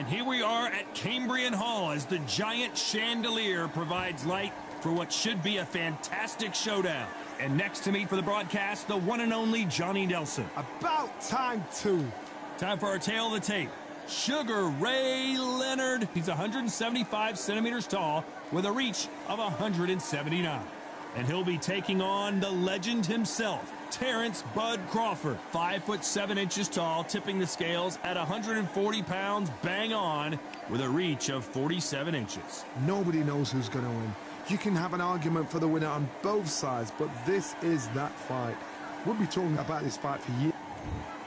And here we are at Cambrian Hall as the giant chandelier provides light for what should be a fantastic showdown. And next to me for the broadcast, the one and only Johnny Nelson. About time, too. Time for our tail of the tape. Sugar Ray Leonard. He's 175 centimeters tall with a reach of 179. And he'll be taking on the legend himself, Terrence Bud Crawford. 5'7" tall, tipping the scales at 140 pounds, bang on, with a reach of 47 inches. Nobody knows who's going to win. You can have an argument for the winner on both sides, but this is that fight. We'll be talking about this fight for years.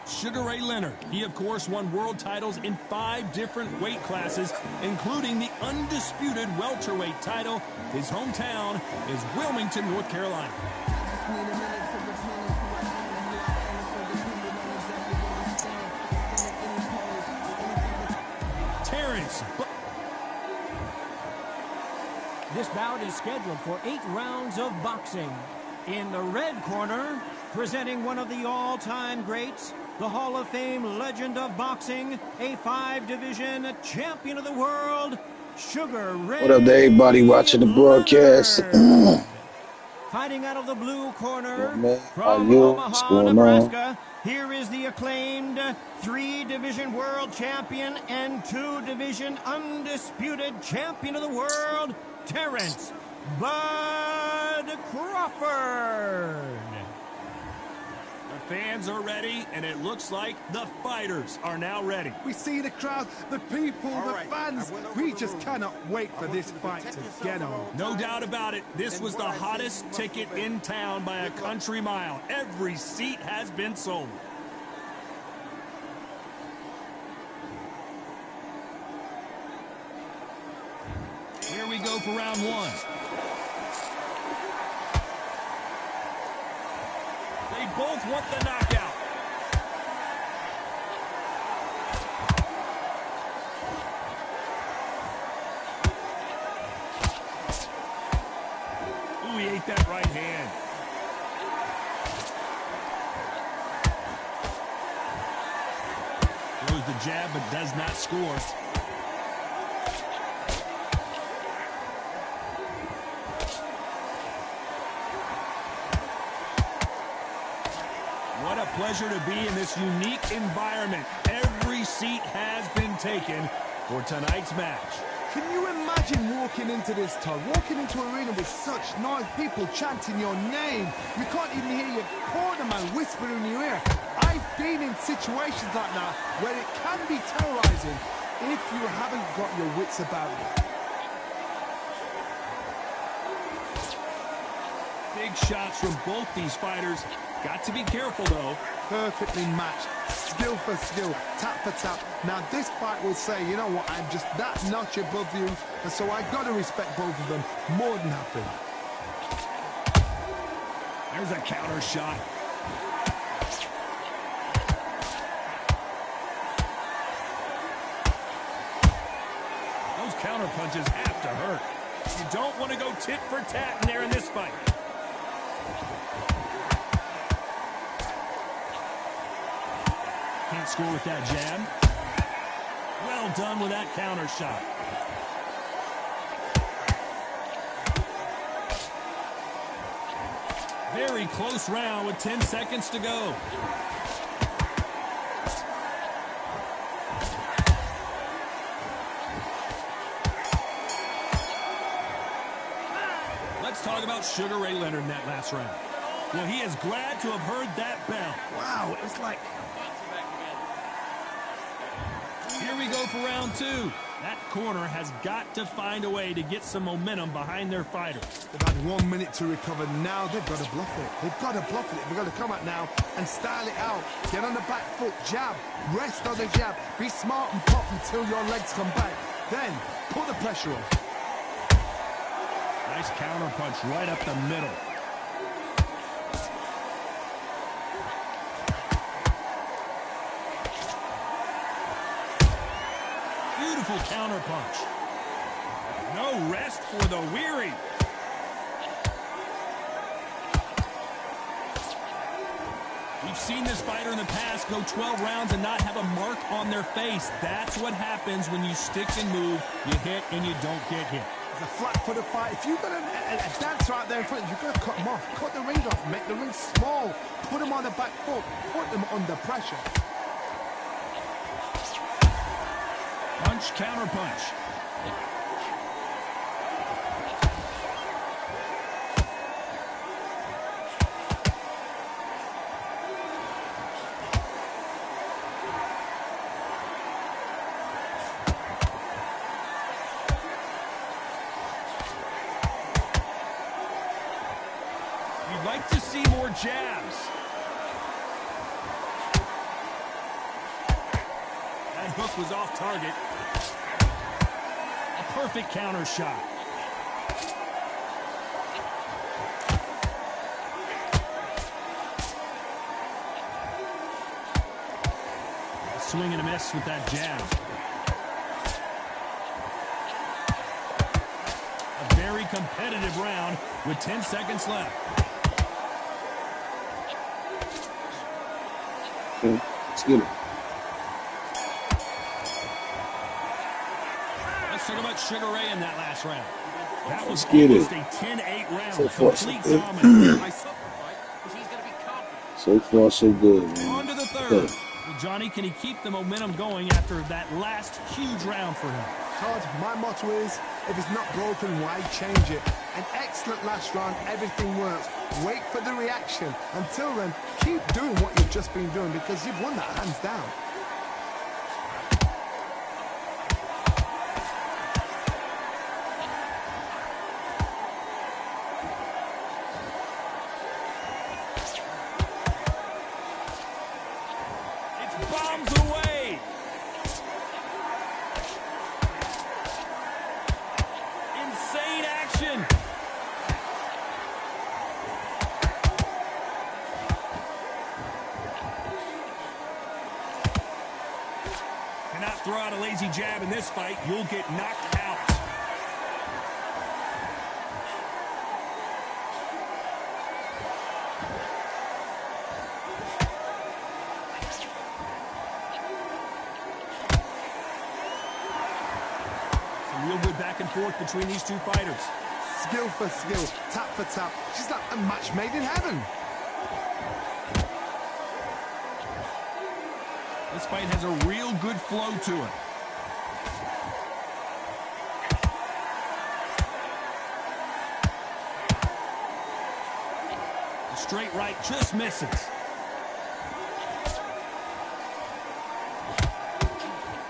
Sugar Ray Leonard, he of course won world titles in 5 different weight classes, including the undisputed welterweight title. His hometown is Wilmington, North Carolina. Terrence. This bout is scheduled for 8 rounds of boxing. In the red corner, presenting one of the all-time greats, the Hall of Fame legend of boxing, a 5-division champion of the world, Sugar Ray. What up to everybody watching the broadcast? Fighting out of the blue corner, How from you? Omaha, What's going Nebraska, here is the acclaimed 3-division world champion and 2-division undisputed champion of the world, Terrence Bud Crawford. The fans are ready, and it looks like the fighters are now ready. We see the crowd, the people, the fans. We just cannot wait for this fight to get on. No doubt about it, this was the hottest ticket in town by a country mile. Every seat has been sold. Here we go for round 1. They both want the knockout. Ooh, he ate that right hand. Throws the jab but does not score. What a pleasure to be in this unique environment. Every seat has been taken for tonight's match. Can you imagine walking into this tug, walking into an arena with such noise, people chanting your name? You can't even hear your cornerman whisper in your ear. I've been in situations like that where it can be terrorizing if you haven't got your wits about you. Big shots from both these fighters. Got to be careful, though. Perfectly matched, skill for skill, tap for tap. Now this fight will say, you know what, I'm just that notch above you, and so I got to respect both of them more than happy. There's a counter shot. Those counter punches have to hurt. You don't want to go tit for tat in there in this fight. Can't score with that jab. Well done with that counter shot. Very close round with 10 seconds to go. Let's talk about Sugar Ray Leonard in that last round. Well, he is glad to have heard that bell. Wow, it's like... Here we go for round 2. That corner has got to find a way to get some momentum behind their fighter. They've had 1 minute to recover. Now they've got to bluff it. They've got to bluff it. They've got to come out now and style it out. Get on the back foot, jab, rest on the jab. Be smart and pop until your legs come back. Then put the pressure on. Nice counter punch right up the middle. Beautiful counter punch. No rest for the weary. We've seen this fighter in the past go 12 rounds and not have a mark on their face. That's what happens when you stick and move. You hit and you don't get hit. It's a flat-footed fight. If you've got a dancer out there in front, you've got to cut him off. Cut the ring off. Make the ring small. Put him on the back foot. Put him under pressure. Punch, counter punch. You'd like to see more jabs. That hook was off target. A perfect counter shot. A swing and a miss with that jab. A very competitive round with 10 seconds left. Let's get it. Let's talk about Sugar Ray in that last round. That was get almost it. a 10-8 round. So far, so Complete good. dominance. So far, so good, man. On to the third. Good. Well, Johnny, can he keep the momentum going after that last huge round for him? Todd, my motto is, if it's not broken, why change it? An excellent last round, everything works. Wait for the reaction. Until then, keep doing what you've just been doing because you've won that hands down. It's bombs away. Insane action. Cannot throw out a lazy jab in this fight. You'll get knocked out. Some real good back and forth between these two fighters. Skill for skill, tap for tap. She's like a match made in heaven. This fight has a real good flow to it. The straight right just misses.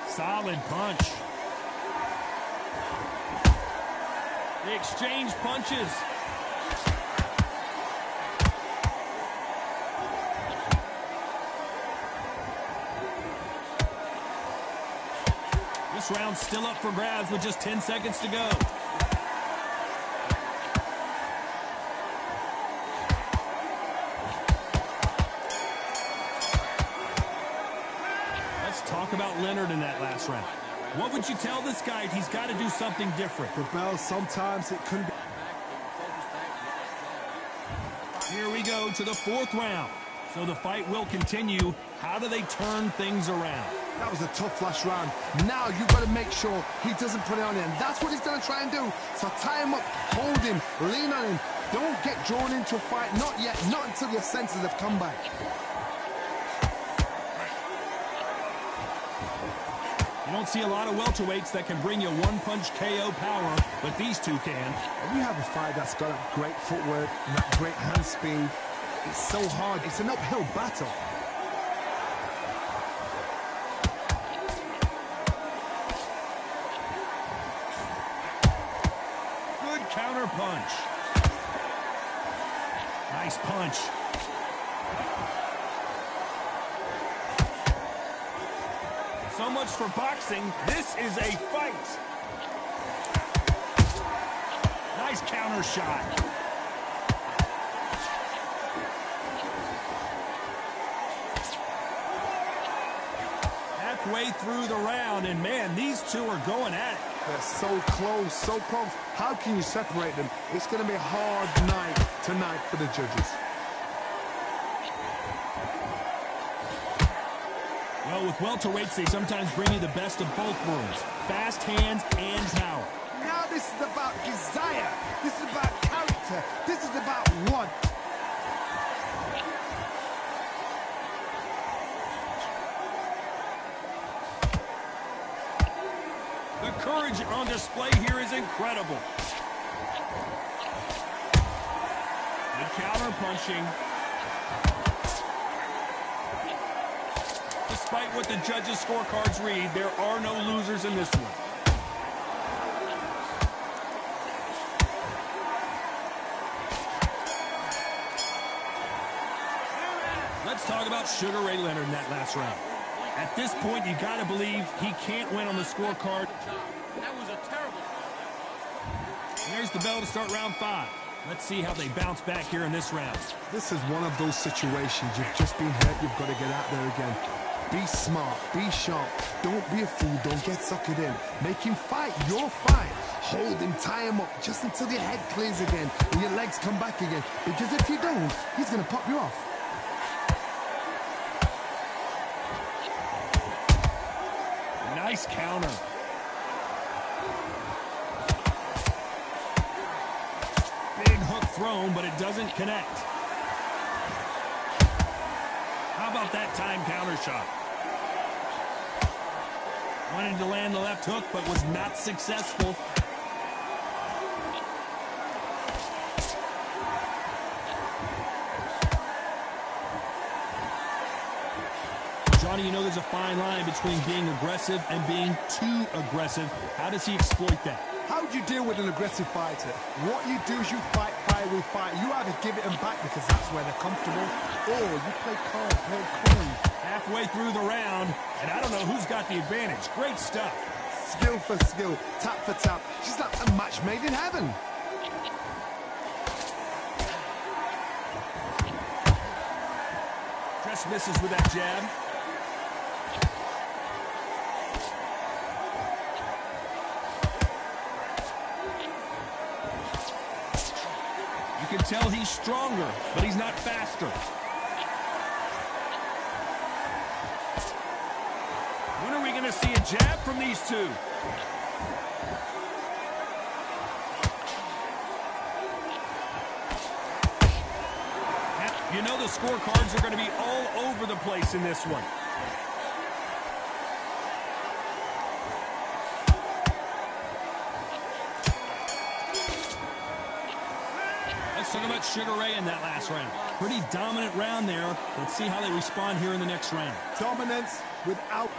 Solid punch. They exchange punches. This round's still up for grabs with just 10 seconds to go. Let's talk about Leonard in that last round. What would you tell this guy? He's got to do something different. The bell, sometimes it can be. Here we go to the fourth round. So the fight will continue. How do they turn things around? That was a tough last round. Now you've got to make sure he doesn't put it on him. That's what he's going to try and do. So tie him up, hold him, lean on him. Don't get drawn into a fight. Not yet. Not until your senses have come back. You don't see a lot of welterweights that can bring you one-punch KO power, but these two can. We have a fight that's got a great footwork and that great hand speed. It's so hard. It's an uphill battle. Good counter punch. Nice punch. So much for boxing. This is a fight. Nice counter shot. Halfway through the round, and man, these two are going at it. They're so close, so close. How can you separate them? It's going to be a hard night tonight for the judges. Well, with welterweights, they sometimes bring you the best of both worlds. Fast hands and power. Now this is about desire. This is about character. This is about want. The courage on display here is incredible. Good counter punching. Despite what the judges' scorecards read, there are no losers in this one. Let's talk about Sugar Ray Leonard in that last round. At this point, you got to believe he can't win on the scorecard. That was a terrible. There's the bell to start round 5. Let's see how they bounce back here in this round. This is one of those situations. You've just been hurt. You've got to get out there again. Be smart. Be sharp. Don't be a fool. Don't get suckered in. Make him fight your fight. Hold him, tie him up just until your head clears again and your legs come back again. Because if you don't, he's going to pop you off. Nice counter. Big hook thrown, but it doesn't connect. How about that time counter shot? Wanted to land the left hook, but was not successful. Johnny, you know there's a fine line between being aggressive and being too aggressive. How does he exploit that? How do you deal with an aggressive fighter? What you do is you fight fire with fire. You either give it them back because that's where they're comfortable, or you play calm, play cool. Halfway through the round, and I don't know who's got the advantage. Great stuff. Skill for skill, tap for tap. She's like a match made in heaven. Just misses with that jab. You can tell he's stronger, but he's not faster. When are we going to see a jab from these two? You know the scorecards are going to be all over the place in this one. Let's talk about Sugar Ray in that last round. Pretty dominant round there. Let's see how they respond here in the next round. Dominance without...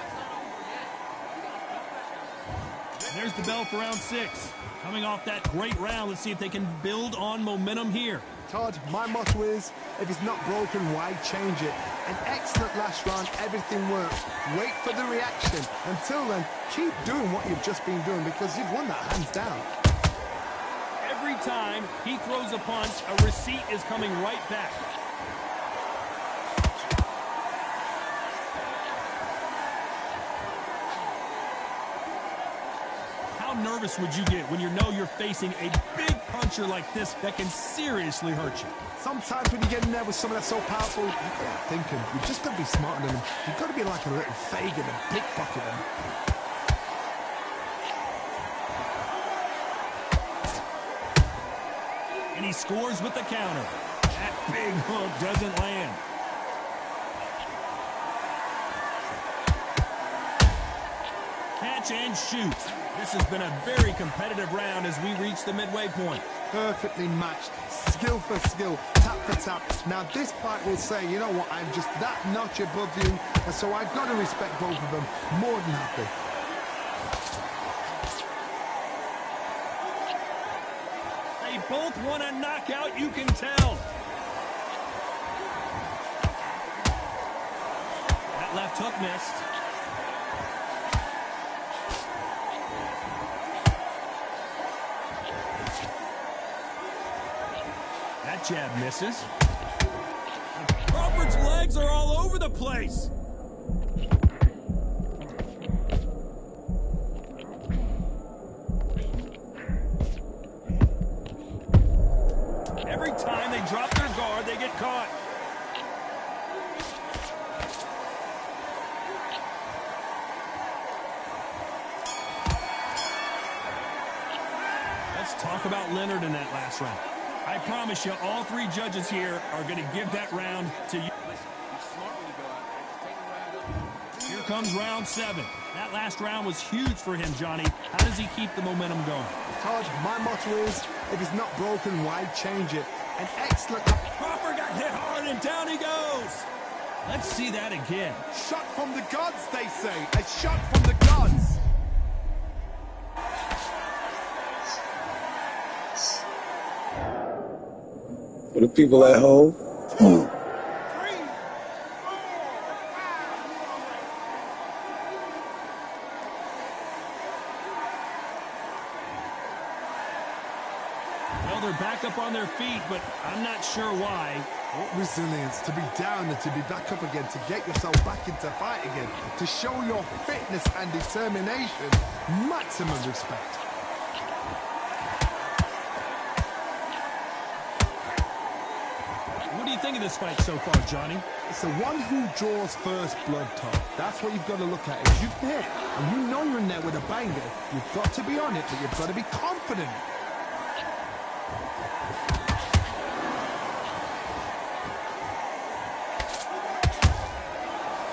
There's the bell for round 6. Coming off that great round, let's see if they can build on momentum here. Todd, my motto is, if it's not broken, why change it? An excellent last round, everything works. Wait for the reaction. Until then, keep doing what you've just been doing because you've won that hands down. Every time he throws a punch, a receipt is coming right back. How nervous would you get when you know you're facing a big puncher like this that can seriously hurt you? Sometimes when you get in there with someone that's so powerful, you've got to think him. You've just got to be smarter than him. You've got to be like a little Fagin and pickpocket him. And he scores with the counter. That big hook doesn't land. Catch and shoot. This has been a very competitive round as we reach the midway point. Perfectly matched, skill for skill, tap for tap. Now this fight will say, you know what, I'm just that notch above you, and so I've got to respect both of them more than happy. They both want a knockout, you can tell. That left hook missed. That jab misses. Crawford's legs are all over the place. Every time they drop their guard, they get caught. about Leonard in that last round? I promise you, all three judges here are going to give that round to you. Here comes round 7. That last round was huge for him, Johnny. How does he keep the momentum going? Todd, my motto is, if it's not broken, why change it? An excellent... Crawford got hit hard, and down he goes. Let's see that again. Shot from the gods, they say. A shot from the gods. For the people at home, Well, they're back up on their feet, but I'm not sure why. What resilience to be down and to be back up again, to get yourself back into fight again, to show your fitness and determination. Maximum respect. What do you think of this fight so far, Johnny? It's the one who draws first blood, Todd. That's what you've got to look at. If you've hit and you know you're in there with a banger, you've got to be on it, but you've got to be confident.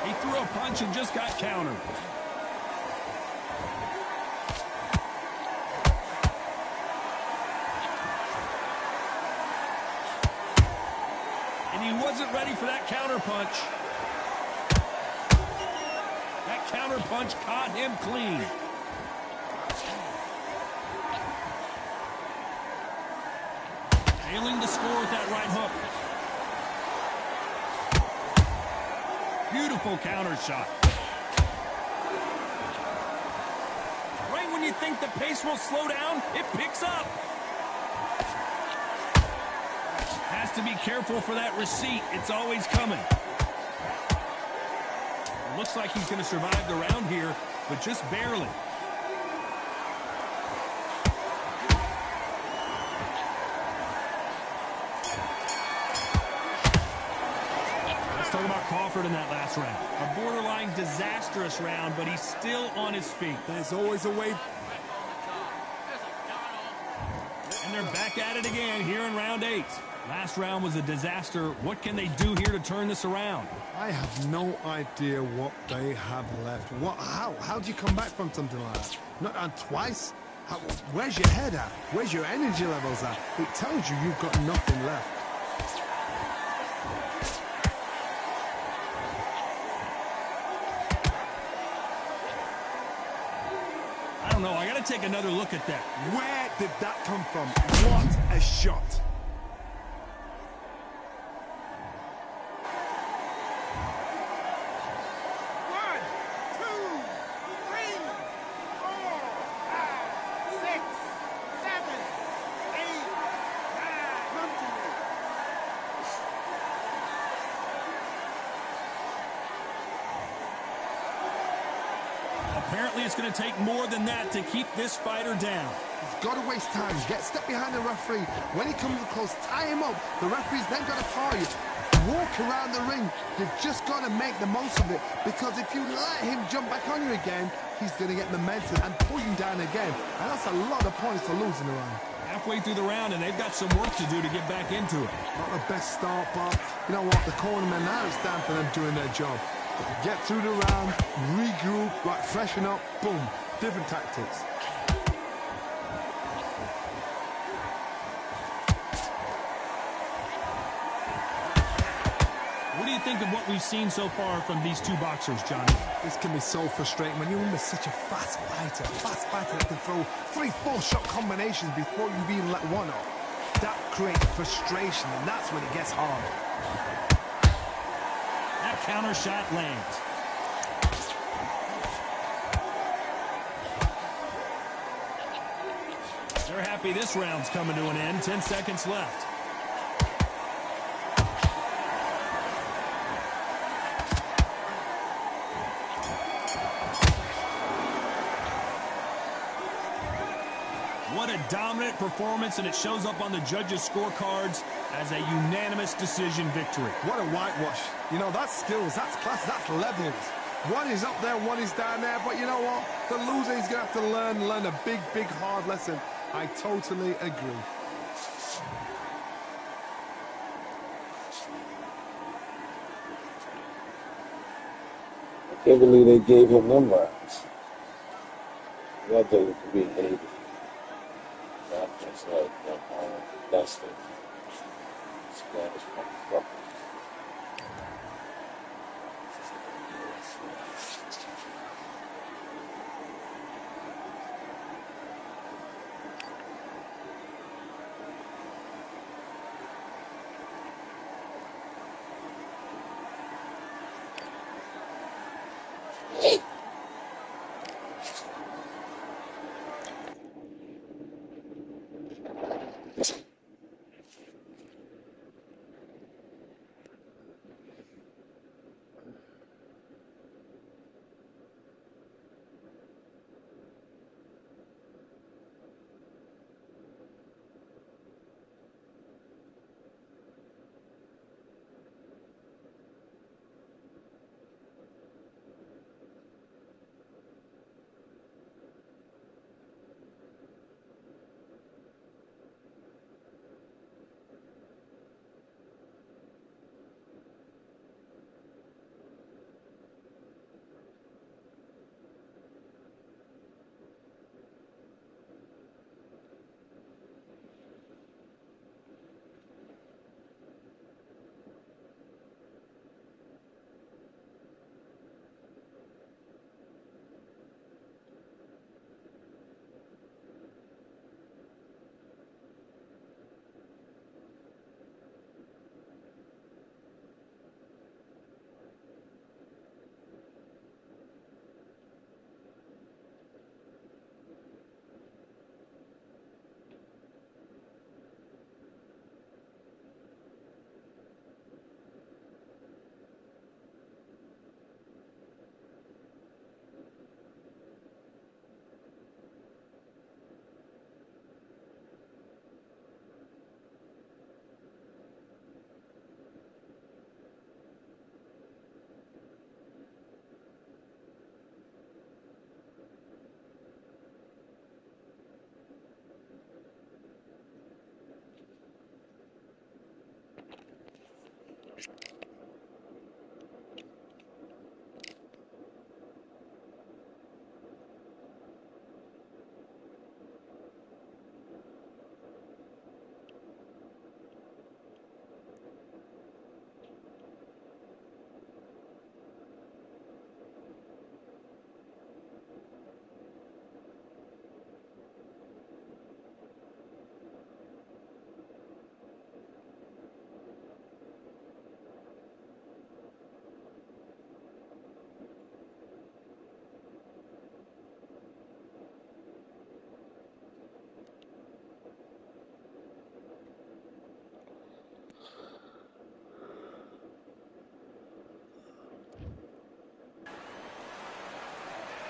He threw a punch and just got countered. And he wasn't ready for that counter punch. That counter punch caught him clean. Failing to score with that right hook. Beautiful counter shot. Right when you think the pace will slow down, it picks up. Has to be careful for that receipt. It's always coming. Looks like he's going to survive the round here, but just barely. Let's talk about Crawford in that last round. A borderline disastrous round, but he's still on his feet. There's always a way. And they're back at it again here in round 8. Last round was a disaster. What can they do here to turn this around? I have no idea what they have left. How do you come back from something like that? Not on twice? Where's your head at? Where's your energy levels at? It tells you you've got nothing left. I don't know. I got to take another look at that. Where did that come from? What a shot. Apparently, it's going to take more than that to keep this fighter down. He's got to waste time. Step behind the referee. When he comes close, tie him up. The referee's then got to call you. Walk around the ring. You've just got to make the most of it. Because if you let him jump back on you again, he's going to get momentum and pull you down again. And that's a lot of points to lose in the round. Halfway through the round, and they've got some work to do to get back into it. Not the best start, but you know what? The cornermen, now it's time for them doing their job. Get through the round, regroup, right, freshen up, boom. Different tactics. What do you think of what we've seen so far from these two boxers, Johnny? This can be so frustrating when you're with such a fast fighter that can throw 3-4 shot combinations before you've even let one off. That creates frustration, and that's when it gets hard. That counter shot lands. They're happy this round's coming to an end. 10 seconds left. What a dominant performance, and it shows up on the judges' scorecards as a unanimous decision victory. What a whitewash. You know, that's skills, that's class, that's levels. One is up there, one is down there, but you know what? The loser is going to have to learn a big, hard lesson. I totally agree. I can't believe they gave him them rounds. That dude could be hated. Not just like Dustin. Spanish motherfucker.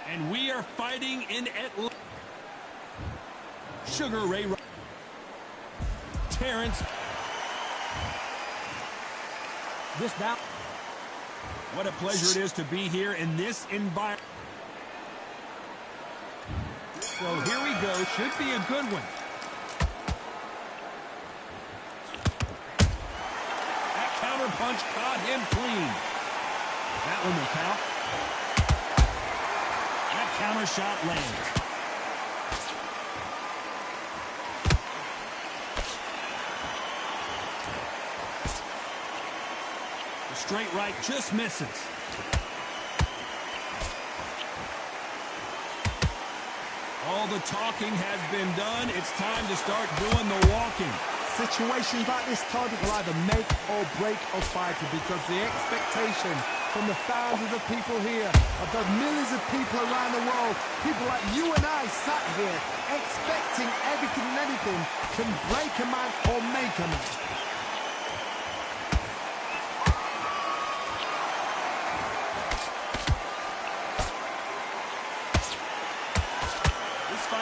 And we are fighting in Atlanta. Sugar Ray Terrence. This bout. What a pleasure it is to be here in this environment. So here we go. Should be a good one. That counter punch caught him clean. That one will count. That counter shot lands. The straight right just misses. All the talking has been done. It's time to start doing the walking. Situations like this, Todd, will either make or break a fighter, because the expectation from the thousands of people here, of the millions of people around the world, people like you and I sat here expecting everything and anything can break a man or make a man.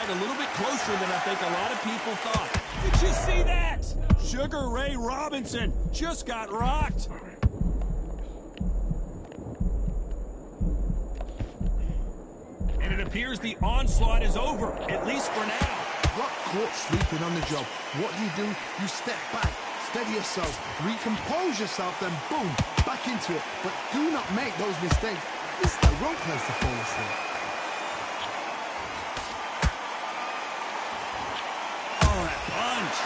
A little bit closer than I think a lot of people thought. Did you see that? Sugar Ray Robinson just got rocked. And it appears the onslaught is over, at least for now. got caught sleeping on the job. What do? You step back, steady yourself, recompose yourself, then boom, back into it. But do not make those mistakes. This is the wrong place to fall asleep. Oh, that punch.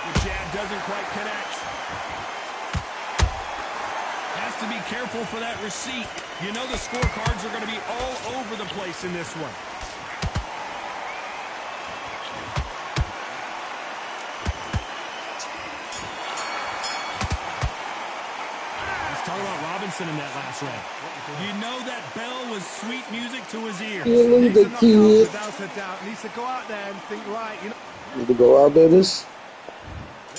The jab doesn't quite connect. Has to be careful for that receipt. You know the scorecards are going to be all over the place in this one. Talking about Robinson in that last round. You know that bell was sweet music to his ears. Yeah, look at the kid. Without a doubt, needs to go out there and think, right, you know. Need to go out, babies.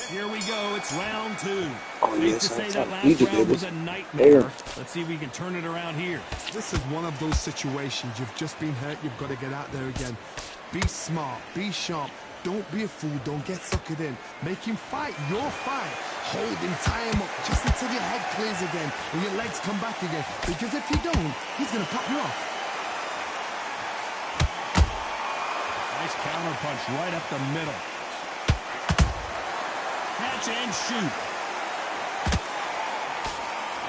Here we go. It's round two. Oh, Safe yes, to say I'm that trying to last round was a nightmare. Damn. Let's see if we can turn it around here. This is one of those situations. You've just been hurt. You've got to get out there again. Be smart. Be sharp. Don't be a fool. Don't get suckered in. Make him fight your fight. Hold him, tie him up, just until your head clears again and your legs come back again. Because if you don't, he's going to pop you off. Nice counter punch right up the middle. Catch and shoot.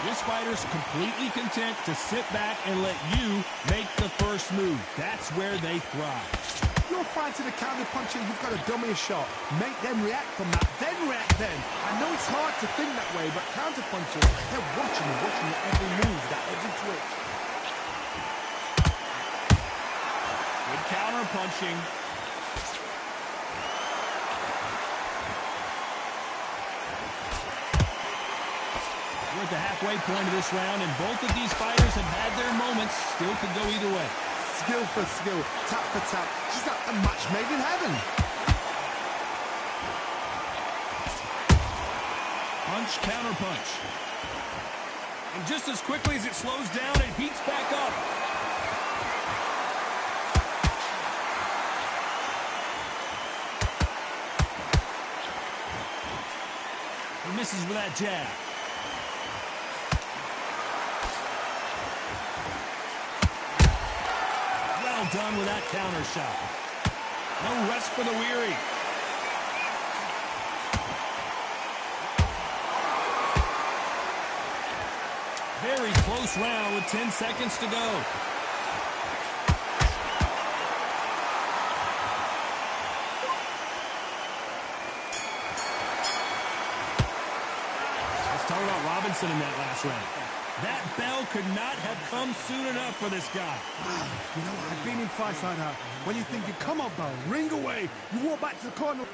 This fighter's completely content to sit back and let you make the first move. That's where they thrive. You're fighting a counter puncher, you've got to dummy a shot. Make them react from that, then react then. I know it's hard to think that way, but counter punchers, they're watching your every move, that every twitch. Good counter punching. We're at the halfway point of this round, and both of these fighters have had their moments. Still could go either way. Skill for skill, tap for tap. She's like a match made in heaven. Punch, counter punch. And just as quickly as it slows down, it heats back up. He misses with that jab. Well done with that counter shot. No rest for the weary. Very close round with 10 seconds to go. Let's talk about Robinson in that last round. That bell could not have come soon enough for this guy. You know, I've been in fights like that. When you think you come on, bell, ring away. You walk back to the corner.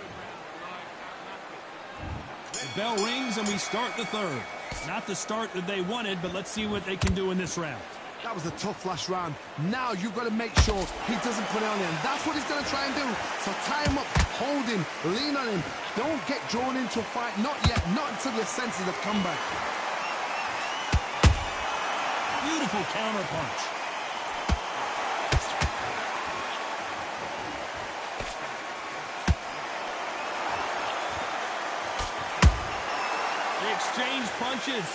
The bell rings and we start the third. Not the start that they wanted, but let's see what they can do in this round. That was a tough last round. Now you've got to make sure he doesn't put it on him. That's what he's going to try and do. So tie him up, hold him, lean on him. Don't get drawn into a fight. Not yet. Not until your senses have come back. Beautiful counter punch. They exchange punches.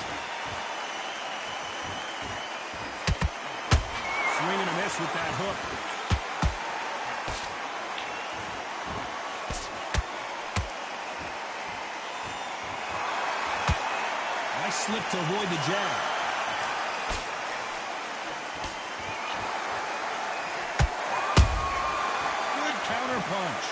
Swing and a miss with that hook. Nice slip to avoid the jab. Good counter punch.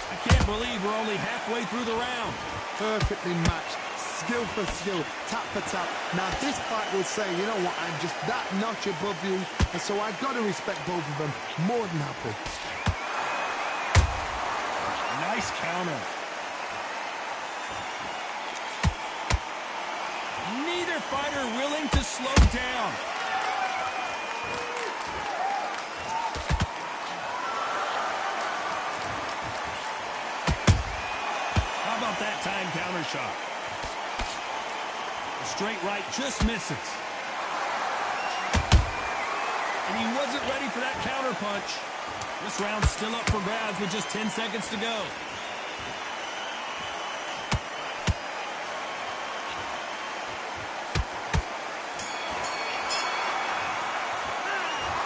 I can't believe we're only halfway through the round. Perfectly matched. Skill for skill, tap for tap. Now this fight will say, you know what, I'm just that notch above you, and so I've got to respect both of them. More than happy. Nice counter. Neither fighter willing to slow down. How about that time counter shot? The straight right just misses. And he wasn't ready for that counter punch. This round's still up for grabs with just 10 seconds to go.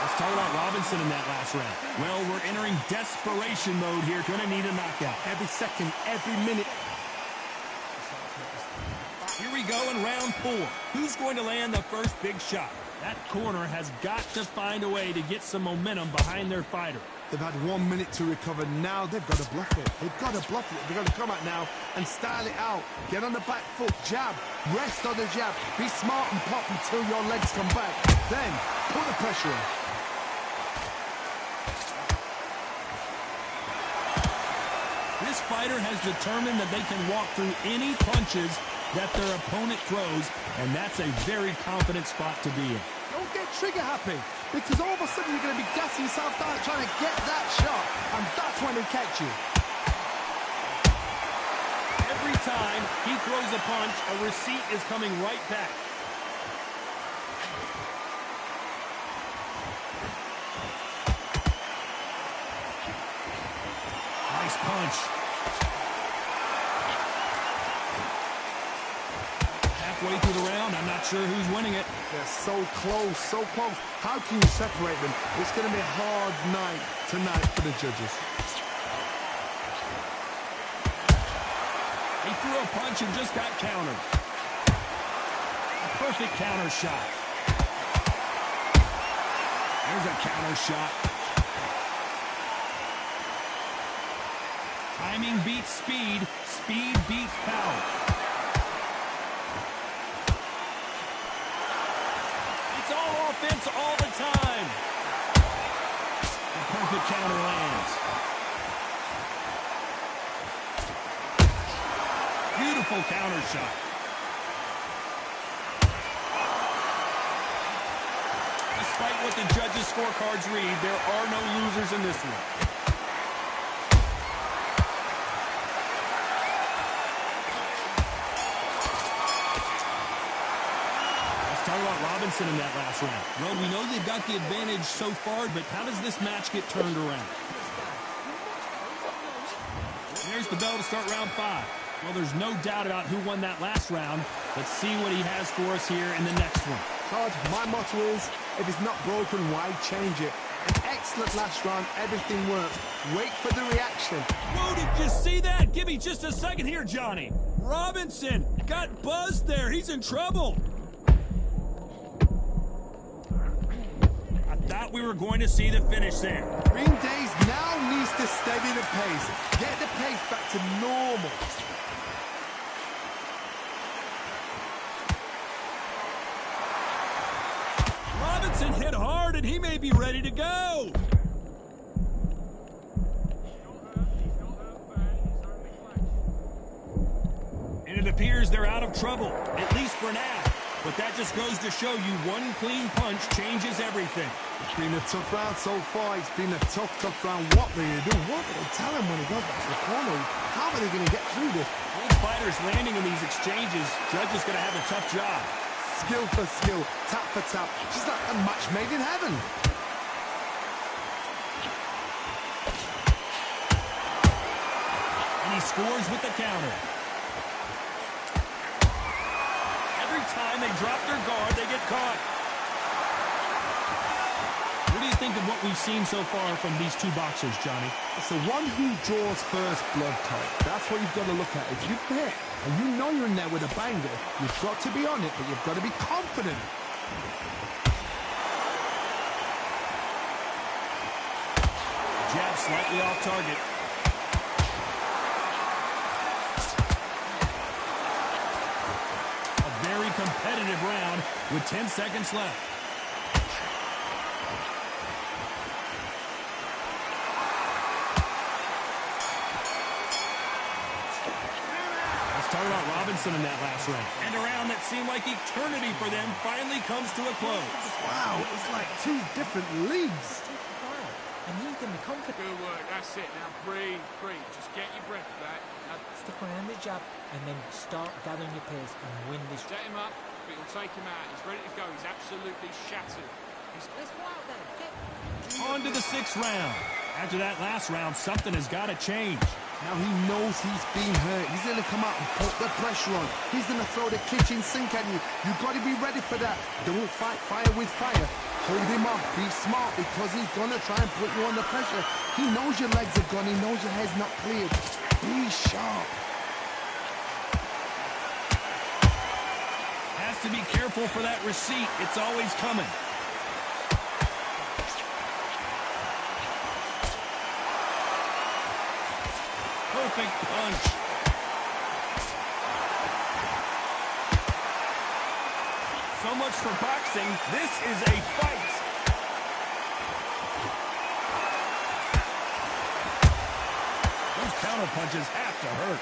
Let's talk about Robinson in that last round. Well, we're entering desperation mode here. Gonna need a knockout. Every second, every minute. Here we go in round 4. Who's going to land the first big shot? That corner has got to find a way to get some momentum behind their fighter. They've had 1 minute to recover. Now they've got to bluff it. They've got to bluff it. They've got to come out now and style it out. Get on the back foot, jab, rest on the jab. Be smart and pop until your legs come back. Then put the pressure on. This fighter has determined that they can walk through any punches that their opponent throws, and that's a very confident spot to be in. Don't get trigger happy, because all of a sudden you're going to be gassing yourself down trying to get that shot, and that's when they catch you. Every time he throws a punch, a receipt is coming right back. Nice punch. Halfway through the round, I'm not sure who's winning it. They're so close, so close. How can you separate them? It's going to be a hard night tonight for the judges. He threw a punch and just got countered. A perfect counter shot. There's a counter shot. Timing beats speed. Speed beats power. It's all offense all the time. The perfect counter lands. Beautiful counter shot. Despite what the judges' scorecards read, there are no losers in this one. Let's talk about Robinson in that last round. Well, we know they've got the advantage so far, but how does this match get turned around? There's the bell to start round 5. Well, there's no doubt about who won that last round. Let's see what he has for us here in the next one. Todd, my motto is, if it's not broken, why change it? An excellent last round, everything worked. Wait for the reaction. Whoa, did you see that? Give me just a second here, Johnny. Robinson got buzzed there. He's in trouble. I thought we were going to see the finish there. Green Days now needs to steady the pace. Get the pace back to normal. Robinson hit hard, and he may be ready to go. And it appears they're out of trouble, at least for now. But that just goes to show you one clean punch changes everything. It's been a tough round so far. It's been a tough round. What are they do? What are they tell him when he goes back to the corner? How are they going to get through this? Both fighters landing in these exchanges. Judge is going to have a tough job. Skill for skill, tap for tap. Just like a match made in heaven. And he scores with the counter. Every time they drop their guard, they get caught. What do you think of what we've seen so far from these two boxers, Johnny? It's the one who draws first blood type. That's what you've got to look at. If you've hit and you know you're in there with a banger, you've got to be on it, but you've got to be confident. Jab slightly off target. A very competitive round with 10 seconds left. Talk about Robinson in that last round. And a round that seemed like eternity for them finally comes to a close. Wow, it's like two different leagues. I need them to comfort. Good work, that's it. Now breathe. Just get your breath back. Now Stick around the jab and then start gathering your pace and win this. set him up, but you'll take him out. He's ready to go. He's absolutely shattered. Let's go out there. Get... On to the 6th round. After that last round, something has got to change. Now he knows he's being hurt. He's going to come out and put the pressure on. He's going to throw the kitchen sink at you. You've got to be ready for that. Don't fight fire with fire. Hold him off. Be smart because he's going to try and put you under pressure. He knows your legs are gone. He knows your head's not cleared. Be sharp. Has to be careful for that receipt. It's always coming. Perfect punch. So much for boxing. This is a fight. Those counter punches have to hurt.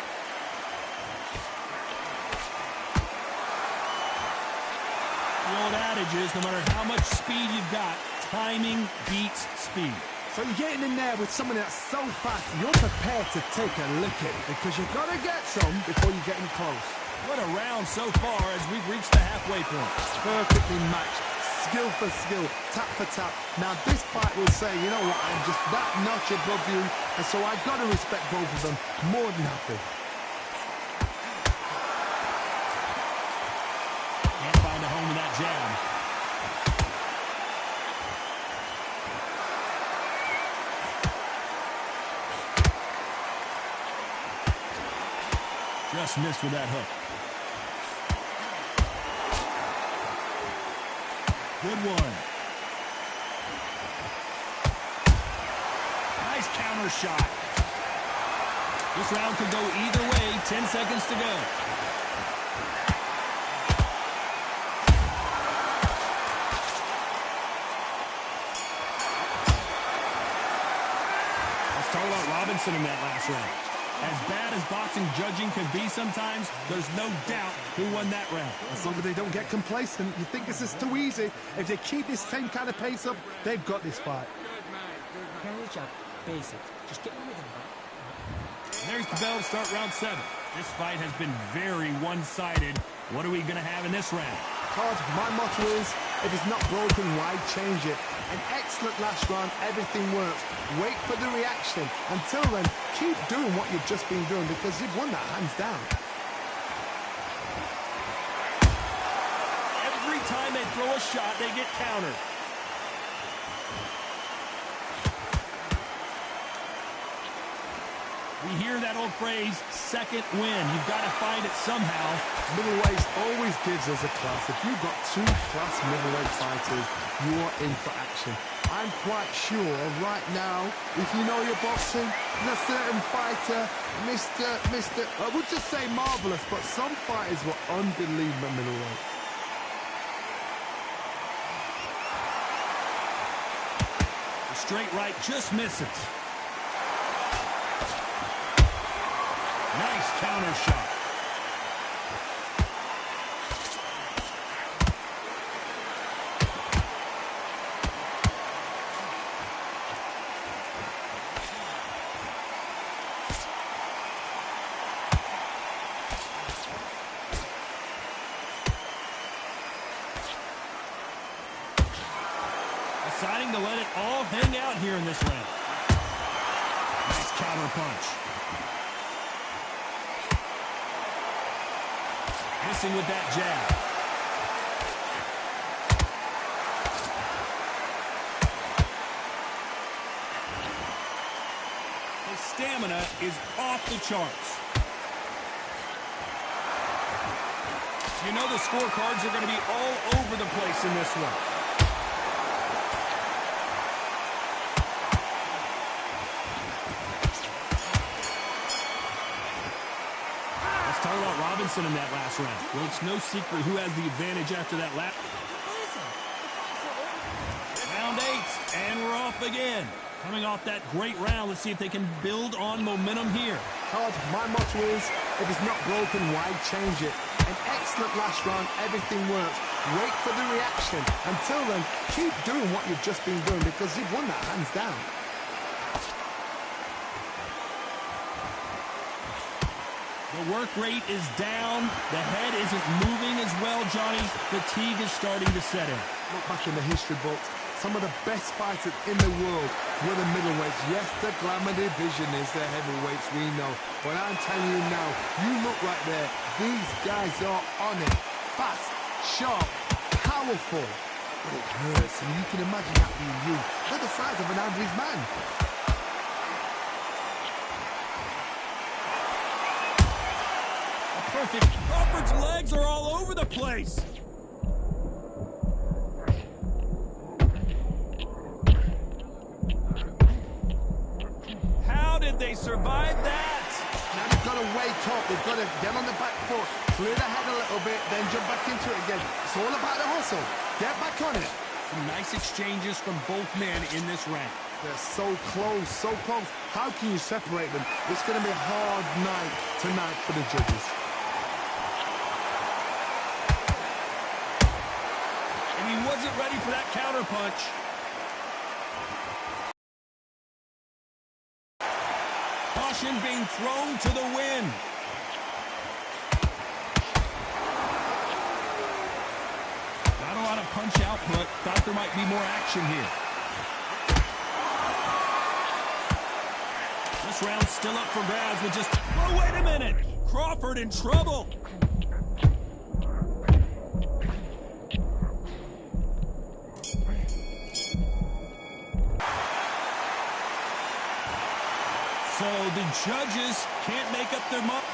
The old adage is no matter how much speed you've got, timing beats speed. So you're getting in there with someone that's so fast, you're prepared to take a licking because you've got to get some before you get in close. What a round so far as we've reached the halfway point. Perfectly matched, skill for skill, tap for tap. Now this fight will say, you know what, I'm just that notch above you, and so I've got to respect both of them more than happy. Can't find a home with that jab. Just missed with that hook. Good one. Nice counter shot. This round could go either way. 10 seconds to go. Let's talk about Robinson in that last round. As bad as boxing judging can be sometimes, there's no doubt who won that round. As long as they don't get complacent, you think this is too easy. If they keep this same kind of pace up, they've got this fight. Counter jab. Basic. Just get your rhythm back. There's the bell to start round 7. This fight has been very one-sided. What are we going to have in this round? Todd, my motto is, if it's not broken, why change it? An excellent last round, everything works. Wait for the reaction. Until then, keep doing what you've just been doing because you've won that hands down. Every time they throw a shot, they get countered. We hear that old phrase, second win. You've got to find it somehow. Middleweight always gives us a class. If you've got 2 class middleweight fighters, you are in for action. I'm quite sure right now, if you know your boxing, there's a certain fighter, I would just say marvelous, but some fighters were unbelievable middleweight. The straight right just misses. Nice counter shot. Deciding to let it all hang out here in this round. Nice counter punch. Missing with that jab. His stamina is off the charts. You know the scorecards are going to be all over the place in this one. Talk about Robinson in that last round. Well, it's no secret who has the advantage after that lap. Round 8, and we're off again. Coming off that great round, let's see if they can build on momentum here. Todd, my motto is, if it's not broken, why change it? An excellent last round, everything works. Wait for the reaction. Until then, keep doing what you've just been doing because you've won that hands down. The work rate is down. The head isn't moving as well, Johnny. Fatigue is starting to set in. Look back in the history books. Some of the best fighters in the world were the middleweights. Yes, the glamour division is the heavyweights, we know. But I'm telling you now, you look right there. These guys are on it. Fast, sharp, powerful. But it hurts, and you can imagine that being you. They're the size of an average man. Perfect. Crawford's legs are all over the place. How did they survive that? Now they've got to wake up. They've got to get on the back foot, clear the head a little bit, then jump back into it again. It's all about the hustle. Get back on it. Some nice exchanges from both men in this round. They're so close, so close. How can you separate them? It's going to be a hard night tonight for the judges. And he wasn't ready for that counterpunch. Caution being thrown to the wind. Not a lot of punch output. Thought there might be more action here. This round's still up for grabs with just... Oh, wait a minute! Crawford in trouble! So the judges can't make up their mind.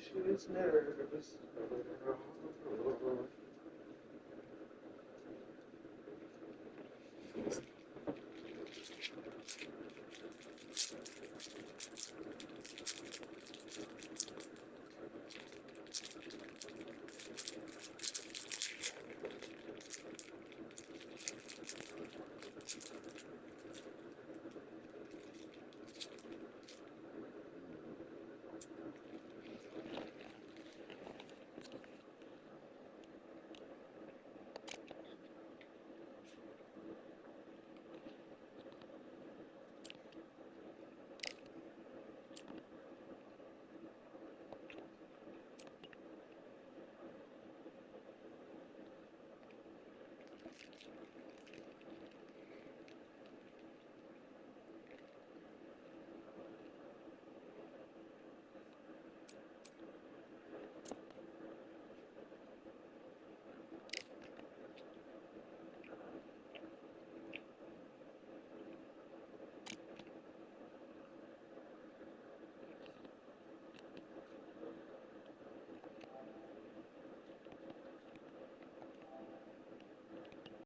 She was nervous.